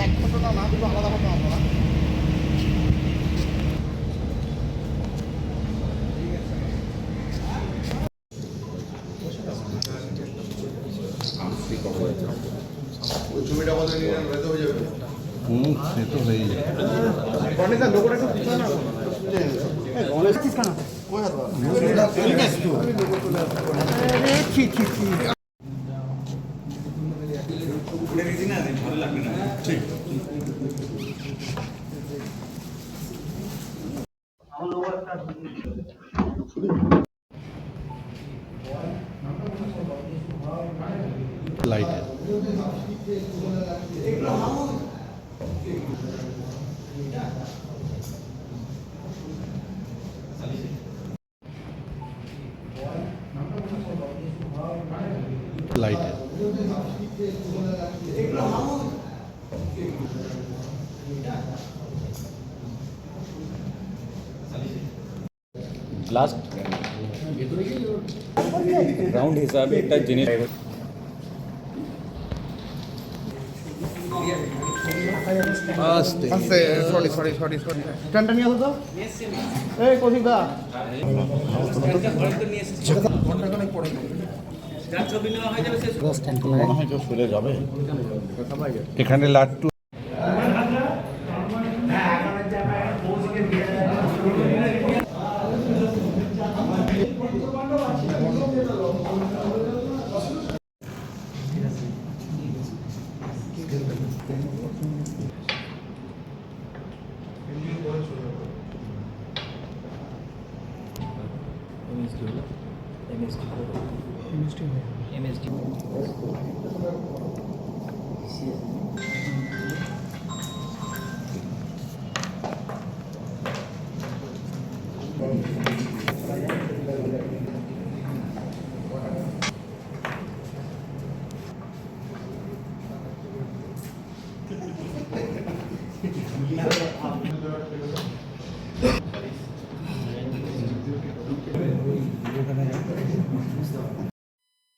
এক ঘটনা না, দুটো আলাদা ঘটনা হতো না। ওই ছবিটা আমাদের হয়ে যাবে। সে তো হয়েই যায়। গণেশা লোকটা একটু পিছনে না, গণেশ ঠিক না কই হাত ঠিক আছে তো ঠিক ঠিক ঠিক ভালো লাগবে না ঠিক লাইটে লাইটে লাস্ট রাউন্ড হিসাবে একটা জিনিস আস্তে আস্তে সরি সরি সরি সরি স্ট্যান্ডটা নিয়ে আসো তো এই কৌশিক দা ঘন্টাখানেক পরে এখানে লাট্টু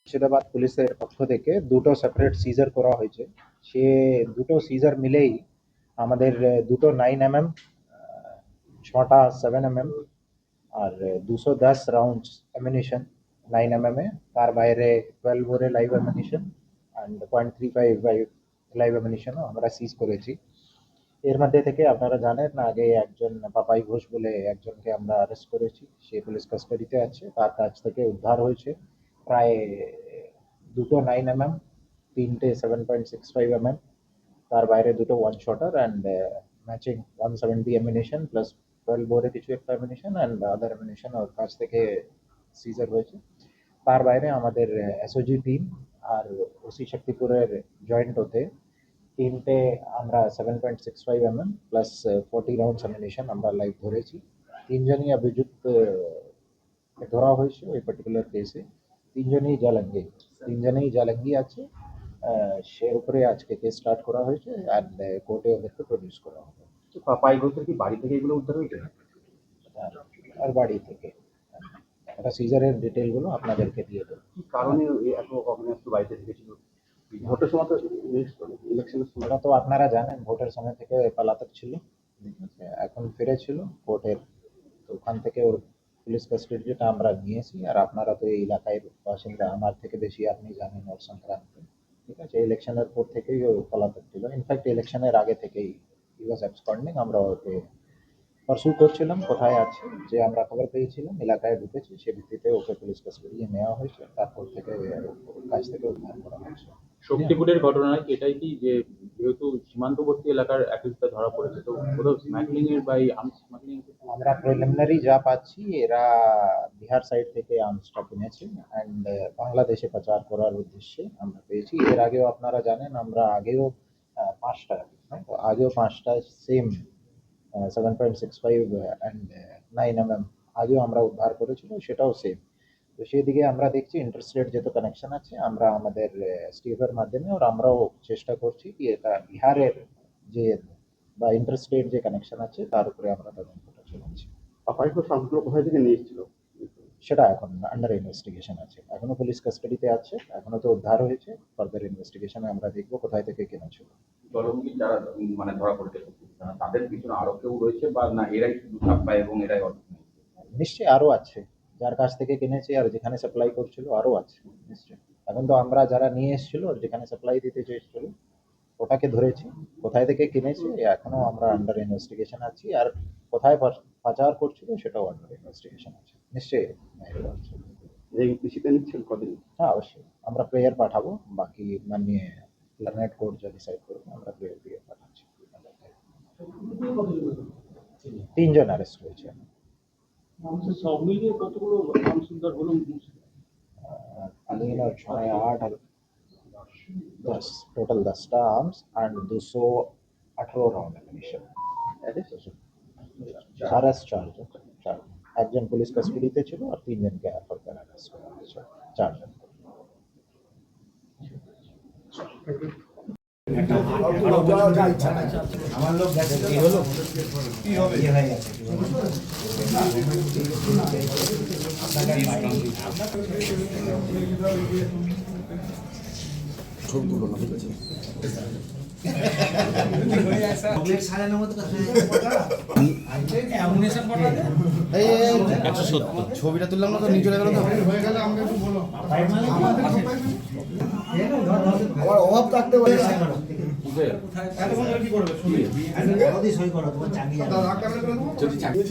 মুর্শিদাবাদ পুলিশের পক্ষ থেকে দুটো সেপারেট সিজার করা হয়েছে। সে দুটো সিজার মিলেই আমাদের দুটো 9mm, 6টা 7mm আর 210 রাউন্ড অ্যামিনিশন 9mm এ, তার বাইরে 12 বোরে লাইভ অ্যামিনিশন অ্যান্ড 0.35 লাইভ অ্যামিনিশনও আমরা সিজ করেছি। এর মধ্যে থেকে আপনারা জানেন আগে একজন পাপাই ঘোষ বলে একজনকে আমরা অ্যারেস্ট করেছি, সে পুলিশ কাস্টাডিতে আছে। তার কাছ থেকে উদ্ধার হয়েছে প্রায় দুটো 9mm, তিনটে 7.65mm, তার বাইরে দুটো 1 shotter and matching 170 ammunition plus 12 বোরে কিছু একটা অ্যামিনিশন অ্যান্ড আদার অ্যামিনিশন ওর কাছ থেকে সিজার হয়েছে। তার বাইরে আমাদের এসওজি টিম আর ওসি শক্তিপুরের জয়েন্ট হতে তিনটে আমরা 7.65mm প্লাস 40 রাউন্ডস অ্যামিনিশন আমরা লাইভ ধরেছি। তিনজনই অভিযুক্ত ধরা হয়েছে ওই পার্টিকুলার কেসে। তিনজনেই জালাঙ্গি আছে। সে উপরে আজকে কেস স্টার্ট করা হয়েছে অ্যান্ড কোর্টে ওদেরকে প্রডিউস করা হবে। পাপাই ঘোষের কি বাড়ি থেকে এগুলো উদ্ধার হয়েছে? আর বাড়ি থেকে একটা সিজারের ডিটেলগুলো আপনাদেরকে দিয়ে দেবো। কি কারণে এত অগ্নেয়াস্ত্র বাড়িতে রেখেছিল? ভোটের সময় তো ইলেকশনের সময় ওরা তো আপনারা জানেন ভোটের সময় থেকে পলাতক ছিল, এখন ফিরেছিল কোর্টের, তো ওখান থেকে ওর পুলিশ কাস্টাডিটা আমরা নিয়েছি। আর আপনারা তো এই এলাকায় বাসিন্দা, আমার থেকে বেশি আপনি জানেন ওর সংক্রান্তে। ঠিক আছে, ইলেকশনের পর থেকেই ও পলাতক ছিল, ইনফ্যাক্ট ইলেকশনের আগে থেকেই ই ওয়াজ অ্যাবসকন্ডিং। আমরা ওকে পার্সু করছিলাম কোথায় আছে, যে আমরা খবর পেয়েছিলাম এলাকায় ঢুকেছে, সে ভিত্তিতে ওকে পুলিশ কাস্টাডি নেওয়া হয়েছে। তারপর থেকে ওর কাছ থেকে উদ্ধার করা হয়েছে। শক্তিপুরের ঘটনায় এটাই কি যে যেহেতু সীমান্তবর্তী এলাকার অ্যাকিউজটা ধরা পড়েছে, তো কোথাও স্মাগলিং এর বা এই আর্মস স্মাগলিং আমরা প্রিলিমিনারি যা পাচ্ছি, এরা বিহার সাইড থেকে আর্মসটা কিনেছে অ্যান্ড বাংলাদেশে পাচার করার উদ্দেশ্যে আমরা পেয়েছি। এর আগেও আপনারা জানেন আমরা আগেও পাঁচটা, তো আগেও পাঁচটা সেম 7.65 অ্যান্ড 9mm আগেও আমরা উদ্ধার করেছিল, সেটাও সেম। তো সেদিকে আমরা দেখছি ইন্টারস্টেট যেহেতু কানেকশন আছে, আমরা আমাদের স্টিফের মাধ্যমে ওর আমরাও চেষ্টা করছি কি এটা বিহারের যে বা ইন্টারস্টেট যে কানেকশন আছে তার উপরে আমরা তদন্তটা চালাচ্ছি। পাপাই ঘোষ সাহসগুলো কোথায় থেকে নিয়ে এসেছিল? সেটা এখন আন্ডার ইনভেস্টিগেশন আছে, এখনো পুলিশ কাস্টাডিতে আছে, এখনো তো উদ্ধার হয়েছে, ফার্দার ইনভেস্টিগেশনে আমরা দেখবো কোথায় থেকে কিনেছিল। জলমুখী যারা মানে ধরা পড়েছে তাদের পিছনে আরো কেউ রয়েছে বা না এরাই শুধু সাপ্লাই এবং এরাই অর্ডার? নিশ্চয়ই আরো আছে, যার কাছ থেকে কিনেছে আর যেখানে সাপ্লাই করছিল আরো আছে নিশ্চয়ই। এখন তো আমরা যারা নিয়ে এসেছিল আর যেখানে সাপ্লাই দিতে চেয়েছিল ওটাকে ধরেছি, কোথায় থেকে কিনেছে এখনো আমরা আন্ডার ইনভেস্টিগেশন আছি, আর কোথায় পাচার করছিল সেটাও আন্ডার ইনভেস্টিগেশন আছে নিশ্চয়ই। এই কৃষিতে নিচ্ছেন কদিন? হ্যাঁ অবশ্যই, আমরা প্রেয়ার পাঠাবো, বাকি মাননীয় লার্নেট কোর্ট যা ডিসাইড করবে আমরা প্রেয়ার দিয়ে পাঠাচ্ছি। 3 জন অ্যারেস্ট হয়েছে। সব মিলিয়ে কতগুলো আর্মস উদ্ধার হলো? 3 और 6 8 और 10 टोटल 10টা arms and 218 round ammunition. Arrest charge একজন পুলিশ কাস্টাডিতে ছিল আর 3 জনকে ফার্দার অ্যারেস্ট করা হয়েছে, 4 জন। ছবিটা তুললাম না তো নিচে গেল তো হয়ে গেলে আমাকে একটু বলো। আমার অভাব থাকতে পারে কি করবে সই করো তোমার চাকরি